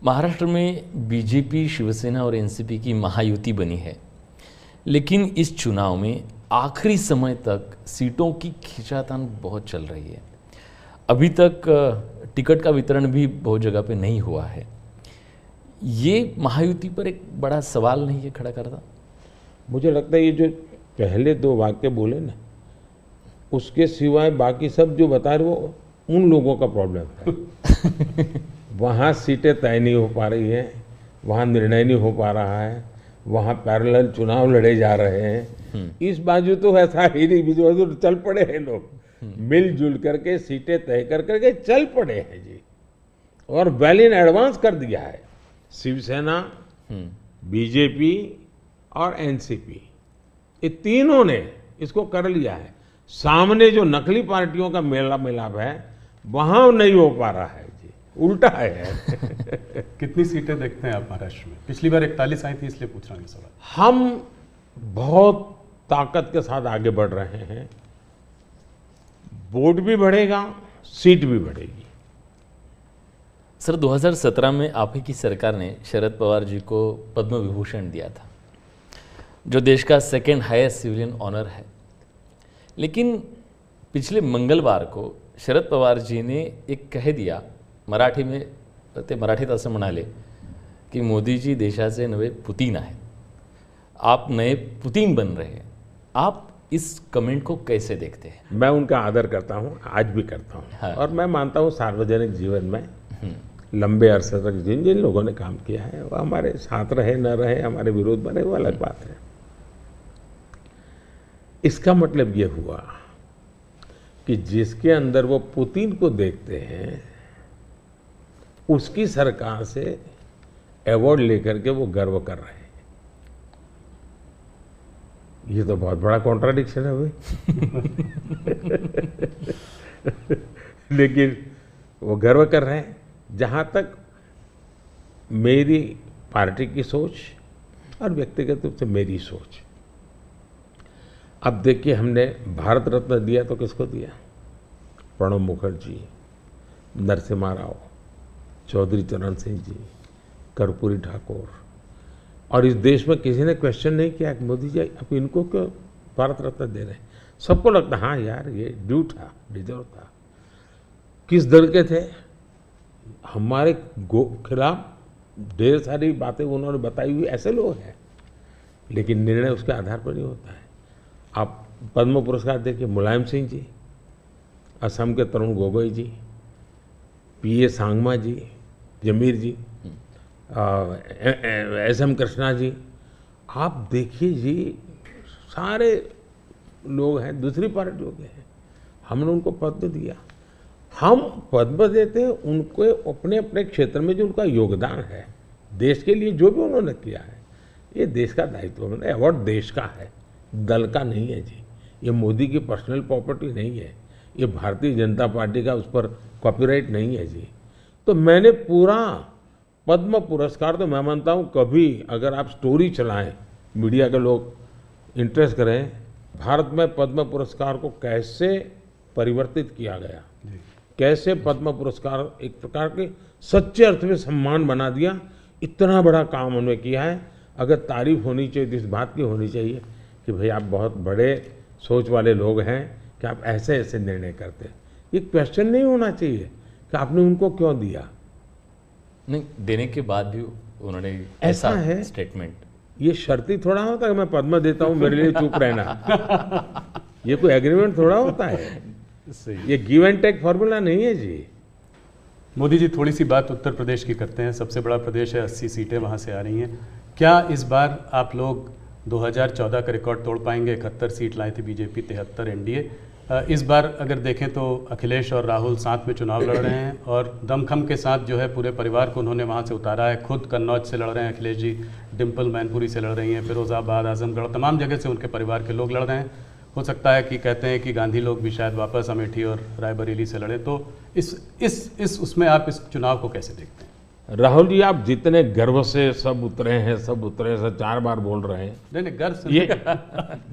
महाराष्ट्र में बीजेपी, शिवसेना और एनसीपी की महायुति बनी है, लेकिन इस चुनाव में आखिरी समय तक सीटों की खींचातान बहुत चल रही है। अभी तक टिकट का वितरण भी बहुत जगह पे नहीं हुआ है। ये महायुति पर एक बड़ा सवाल नहीं है खड़ा करता? मुझे लगता है ये जो पहले दो वाक्य बोले ना, उसके सिवाय बाकी सब जो बता रहे वो उन लोगों का प्रॉब्लम है। वहाँ सीटें तय नहीं हो पा रही हैं, वहाँ निर्णय नहीं हो पा रहा है, वहाँ पैरेलल चुनाव लड़े जा रहे हैं। इस बाजू तो ऐसा ही नहीं, बीच बाजू चल पड़े हैं लोग, मिलजुल करके सीटें तय कर करके चल पड़े हैं जी, और वेल इन एडवांस कर दिया है। शिवसेना, बीजेपी और एनसीपी, ये तीनों ने इसको कर लिया है। सामने जो नकली पार्टियों का मेला मिलाप है वहां नहीं हो पा रहा है जी, उल्टा है। कितनी सीटें देखते हैं आप महाराष्ट्र में? पिछली बार 41 आई थी, इसलिए पूछ रहा हूँ ये सवाल। हम बहुत ताकत के साथ आगे बढ़ रहे हैं। वोट भी बढ़ेगा, सीट भी बढ़ेगी। सर, 2017 में आप ही की सरकार ने शरद पवार जी को पद्म विभूषण दिया था, जो देश का सेकेंड हाईएस्ट सिविलियन ऑनर है। लेकिन पिछले मंगलवार को शरद पवार जी ने एक कह दिया, मराठी में ते मराठीत असं म्हणाले की मोदी जी देशाचे नवे पुतीन आहे, आप नए पुतीन बन रहे हैं। आप इस कमेंट को कैसे देखते हैं? मैं उनका आदर करता हूँ, आज भी करता हूँ। हाँ। और मैं मानता हूँ सार्वजनिक जीवन में लंबे अरसे तक जिन जिन लोगों ने काम किया है वो हमारे साथ रहे न रहे, हमारे विरोध बने, वो अलग बात है। इसका मतलब ये हुआ कि जिसके अंदर वो पुतिन को देखते हैं उसकी सरकार से अवार्ड लेकर के वो गर्व कर रहे हैं। ये तो बहुत बड़ा कॉन्ट्राडिक्शन है भाई। लेकिन वो गर्व कर रहे हैं। जहां तक मेरी पार्टी की सोच और व्यक्तिगत रूप से मेरी सोच, अब देखिए, हमने भारत रत्न दिया तो किसको दिया? प्रणब मुखर्जी, नरसिम्हा राव, चौधरी चरण सिंह जी, कर्पूरी ठाकुर। और इस देश में किसी ने क्वेश्चन नहीं किया कि मोदी जी अब इनको क्यों भारत रत्न दे रहे हैं। सबको लगता हाँ यार ये ड्यू था, डिजर्व था। किस दल के थे? हमारे खिलाफ ढेर सारी बातें उन्होंने बताई हुई ऐसे लोग हैं, लेकिन निर्णय उसके आधार पर नहीं होता है। आप पद्म पुरस्कार देखिए, मुलायम सिंह जी, असम के तरुण गोगोई जी, पीए सांगमा जी, जमीर जी, एस.एम. कृष्णा जी, आप देखिए जी, सारे लोग हैं दूसरी पार्टियों के हैं। हमने उनको पद्म दिया। हम पद्म देते हैं उनको अपने अपने क्षेत्र में जो उनका योगदान है, देश के लिए जो भी उन्होंने किया है, ये देश का दायित्व है। अवार्ड देश का है, दल का नहीं है जी। ये मोदी की पर्सनल प्रॉपर्टी नहीं है, ये भारतीय जनता पार्टी का उस पर कॉपीराइट नहीं है जी। तो मैंने पूरा पद्म पुरस्कार, तो मैं मानता हूँ कभी अगर आप स्टोरी चलाएं, मीडिया के लोग इंटरेस्ट करें, भारत में पद्म पुरस्कार को कैसे परिवर्तित किया गया, कैसे पद्म पुरस्कार एक प्रकार के सच्चे अर्थ में सम्मान बना दिया, इतना बड़ा काम उन्होंने किया है। अगर तारीफ होनी चाहिए तो इस बात की होनी चाहिए कि भाई आप बहुत बड़े सोच वाले लोग हैं कि आप ऐसे ऐसे निर्णय करते हैं। ये क्वेश्चन नहीं होना चाहिए कि आपने उनको क्यों दिया। नहीं, देने के बाद भी उन्होंने ऐसा है स्टेटमेंट, ये शर्ती थोड़ा होता है कि मैं पद्म देता हूँ मेरे लिए चुप रहना। ये कोई एग्रीमेंट थोड़ा होता है, ये गिव एंड टेक फॉर्मूला नहीं है जी। मोदी जी, थोड़ी सी बात उत्तर प्रदेश की करते हैं। सबसे बड़ा प्रदेश है, 80 सीटें वहाँ से आ रही हैं। क्या इस बार आप लोग 2014 का रिकॉर्ड तोड़ पाएंगे? 71 सीट लाई थी बीजेपी, 73 एनडीए। इस बार अगर देखें तो अखिलेश और राहुल साथ में चुनाव लड़ रहे हैं और दमखम के साथ जो है पूरे परिवार को उन्होंने वहाँ से उतारा है। खुद कन्नौज से लड़ रहे हैं अखिलेश जी, डिम्पल मैनपुरी से लड़ रही हैं, फिरोजाबाद, आजमगढ़, तमाम जगह से उनके परिवार के लोग लड़ रहे हैं। हो सकता है कि कहते हैं कि गांधी लोग भी शायद वापस अमेठी और रायबरेली से लड़े। तो इस उसमें आप इस चुनाव को कैसे देखते हैं? राहुल जी, आप जितने गर्व से सब उतरे हैं, सब उतरे से 4 बार बोल रहे हैं। नहीं, गर्व से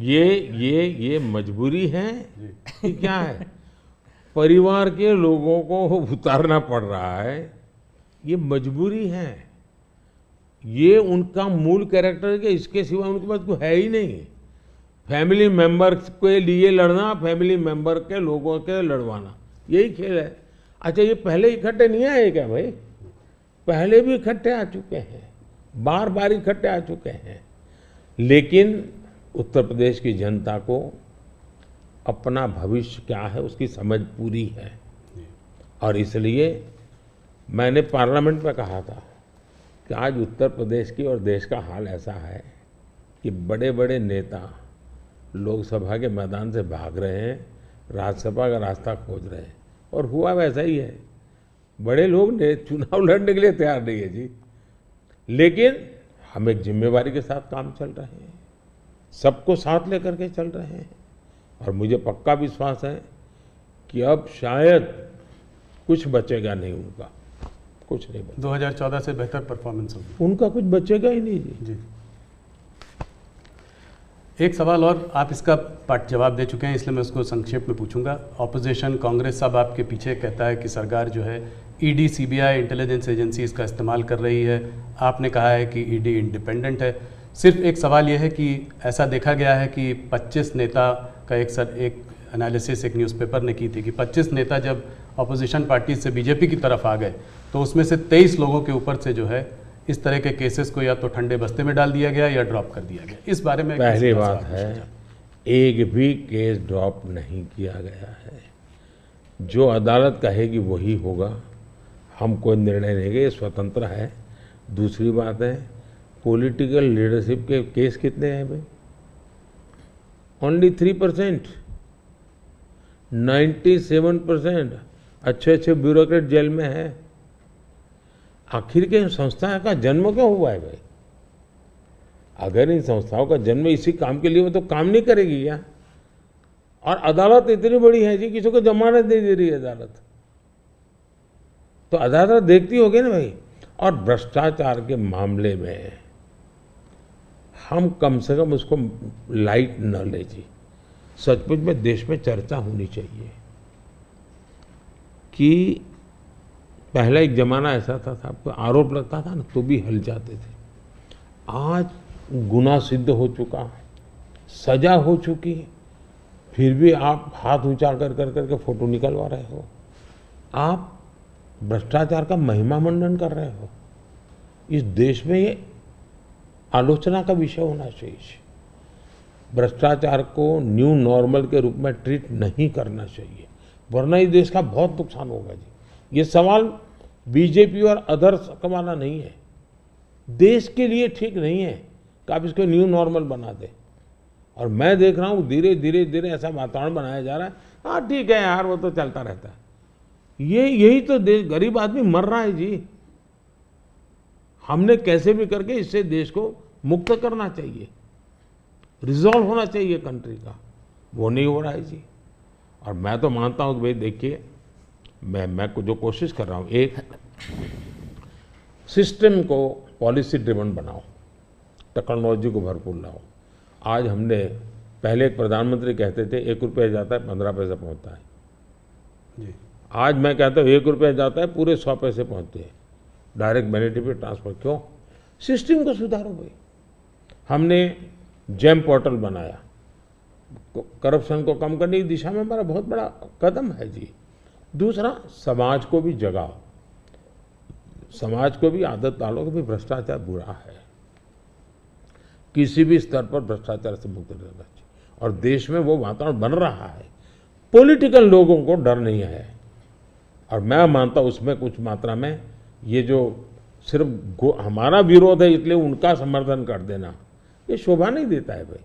ये मजबूरी है कि क्या है? परिवार के लोगों को उतारना पड़ रहा है, ये मजबूरी है, ये उनका मूल कैरेक्टर के, इसके सिवा उनके पास कोई है ही नहीं। फैमिली मेंबर के लिए लड़ना, फैमिली मेंबर के लोगों के लड़वाना, यही खेल है। अच्छा, ये पहले इकट्ठे नहीं आए क्या भाई? पहले भी इकट्ठे आ चुके हैं, बार बार इकट्ठे आ चुके हैं। लेकिन उत्तर प्रदेश की जनता को अपना भविष्य क्या है उसकी समझ पूरी है, और इसलिए मैंने पार्लियामेंट में कहा था कि आज उत्तर प्रदेश की और देश का हाल ऐसा है कि बड़े बड़े नेता लोकसभा के मैदान से भाग रहे हैं, राज्यसभा का रास्ता खोज रहे हैं, और हुआ वैसा ही है। बड़े लोग ने चुनाव लड़ने के लिए तैयार नहीं है जी, लेकिन हम एक जिम्मेवारी के साथ काम चल रहे हैं, सबको साथ लेकर के चल रहे हैं, और मुझे पक्का विश्वास है कि अब शायद कुछ बचेगा नहीं, उनका कुछ नहीं बचेगा। 2014 से बेहतर परफॉर्मेंस होगी, उनका कुछ बचेगा ही नहीं जी। जी। एक सवाल और, आप इसका पार्ट जवाब दे चुके हैं, इसलिए मैं उसको संक्षेप में पूछूंगा। ऑपोजिशन कांग्रेस सब आपके पीछे कहता है कि सरकार जो है ईडी, सीबीआई, इंटेलिजेंस एजेंसीज का इस्तेमाल कर रही है। आपने कहा है कि ईडी इंडिपेंडेंट है। सिर्फ एक सवाल यह है कि ऐसा देखा गया है कि 25 नेता का एक एनालिसिस एक न्यूज़पेपर ने की थी कि 25 नेता जब अपोजिशन पार्टी से बीजेपी की तरफ आ गए तो उसमें से 23 लोगों के ऊपर से जो है इस तरह के केसेस को या तो ठंडे बस्ते में डाल दिया गया या ड्रॉप कर दिया गया। इस बारे में पहली बात है, एक भी केस ड्रॉप नहीं किया गया है। जो अदालत कहेगी वही होगा, हम कोई निर्णय नहीं, ये स्वतंत्र है। दूसरी बात है, पॉलिटिकल लीडरशिप के केस कितने हैं भाई? ओनली 3%। 97% अच्छे अच्छे ब्यूरोक्रेट जेल में है। आखिर के संस्था का जन्म क्यों हुआ है भाई? अगर इन संस्थाओं का जन्म इसी काम के लिए हो तो काम नहीं करेगी क्या? और अदालत इतनी बड़ी है जी, किसी को जमानत नहीं दे रही है अदालत, तो अदालत देखती होगी ना भाई। और भ्रष्टाचार के मामले में हम कम से कम उसको लाइट न ले जी। सचमुच में देश में चर्चा होनी चाहिए कि पहला एक जमाना ऐसा था, आपको आरोप लगता था ना तो भी हल जाते थे। आज गुनाह सिद्ध हो चुका, सजा हो चुकी, फिर भी आप हाथ ऊंचा कर कर करके फोटो निकलवा रहे हो। आप भ्रष्टाचार का महिमा मंडन कर रहे हो। इस देश में ये आलोचना का विषय होना चाहिए। भ्रष्टाचार को न्यू नॉर्मल के रूप में ट्रीट नहीं करना चाहिए, वरना इस देश का बहुत नुकसान होगा जी। ये सवाल बीजेपी और अदर्स का वाला नहीं है, देश के लिए ठीक नहीं है कि आप इसको न्यू नॉर्मल बना दें। और मैं देख रहा हूँ धीरे धीरे धीरे ऐसा वातावरण बनाया जा रहा है, हाँ ठीक है यार वो तो चलता रहता है। यही तो देश, गरीब आदमी मर रहा है जी। हमने कैसे भी करके इससे देश को मुक्त करना चाहिए, रिजॉल्व होना चाहिए कंट्री का, वो नहीं हो रहा है जी। और मैं तो मानता हूँ कि भाई देखिए, मैं जो कोशिश कर रहा हूँ, एक सिस्टम को पॉलिसी ड्रिवन बनाओ, टेक्नोलॉजी को भरपूर लाओ। आज हमने, पहले एक प्रधानमंत्री कहते थे 1 रुपया जाता है 15 पैसे पहुँचता है जी। आज मैं कहता हूँ 1 रुपया जाता है पूरे 100 पैसे पहुँचते हैं, डायरेक्ट बेनिफिट पे ट्रांसफर। क्यों? सिस्टम को सुधारो भाई। हमने जेम पोर्टल बनाया, करप्शन को कम करने की दिशा में हमारा बहुत बड़ा कदम है जी। दूसरा, समाज को भी जगाओ, समाज को भी आदत डालो कि भाई भ्रष्टाचार बुरा है, किसी भी स्तर पर भ्रष्टाचार से मुक्त रहना चाहिए। और देश में वो वातावरण बन रहा है, पॉलिटिकल लोगों को डर नहीं है। और मैं मानता हूँ उसमें कुछ मात्रा में ये जो सिर्फ हमारा विरोध है इसलिए उनका समर्थन कर देना, ये शोभा नहीं देता है भाई।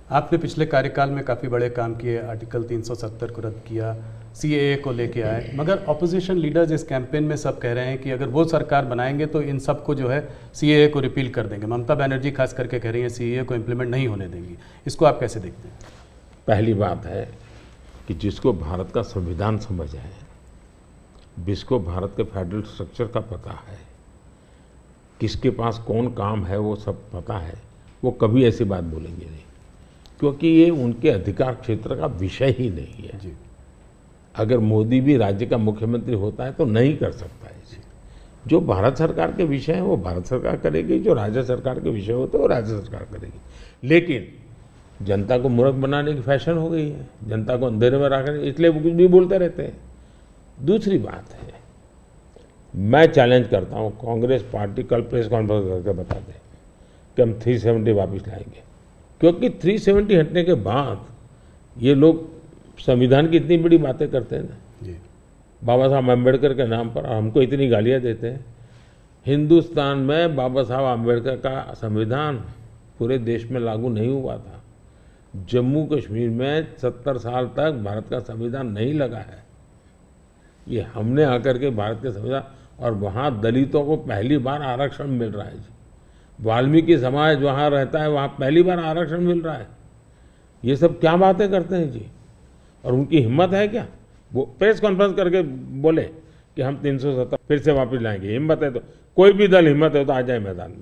आपने पिछले कार्यकाल में काफ़ी बड़े काम किए, आर्टिकल 370 को रद्द किया, सीएए को लेके आए, मगर ऑपोजिशन लीडर्स इस कैंपेन में सब कह रहे हैं कि अगर वो सरकार बनाएंगे तो इन सब को जो है सीएए को रिपील कर देंगे। ममता बनर्जी खास करके कह रही है सीएए को इम्प्लीमेंट नहीं होने देंगी। इसको आप कैसे देखते हैं? पहली बात है कि जिसको भारत का संविधान समझ है, जिसको भारत के फेडरल स्ट्रक्चर का पता है, किसके पास कौन काम है वो सब पता है, वो कभी ऐसी बात बोलेंगे नहीं, क्योंकि ये उनके अधिकार क्षेत्र का विषय ही नहीं है जी। अगर मोदी भी राज्य का मुख्यमंत्री होता है तो नहीं कर सकता है जी। जो भारत सरकार के विषय हैं वो भारत सरकार करेगी, जो राज्य सरकार के विषय होते हैं वो राज्य सरकार करेगी। लेकिन जनता को मूर्ख बनाने की फैशन हो गई है, जनता को अंधेरे में रखने, इसलिए वो कुछ भी बोलते रहते हैं। दूसरी बात है, मैं चैलेंज करता हूँ, कांग्रेस पार्टी कल प्रेस कॉन्फ्रेंस करके बता दे कि हम 370 वापस लाएंगे, क्योंकि 370 हटने के बाद ये लोग संविधान की इतनी बड़ी बातें करते हैं ना जी। बाबा साहब अम्बेडकर के नाम पर, हमको इतनी गालियाँ देते हैं। हिंदुस्तान में बाबा साहब अम्बेडकर का संविधान पूरे देश में लागू नहीं हुआ था। जम्मू कश्मीर में 70 साल तक भारत का संविधान नहीं लगा है। ये हमने आकर के भारत के संविधान, और वहाँ दलितों को पहली बार आरक्षण मिल रहा है जी। वाल्मीकि समाज वहाँ रहता है, वहाँ पहली बार आरक्षण मिल रहा है। ये सब क्या बातें करते हैं जी। और उनकी हिम्मत है क्या, वो प्रेस कॉन्फ्रेंस करके बोले कि हम 370 फिर से वापस लाएंगे। हिम्मत है तो कोई भी दल हिम्मत है तो आ जाए मैदान में।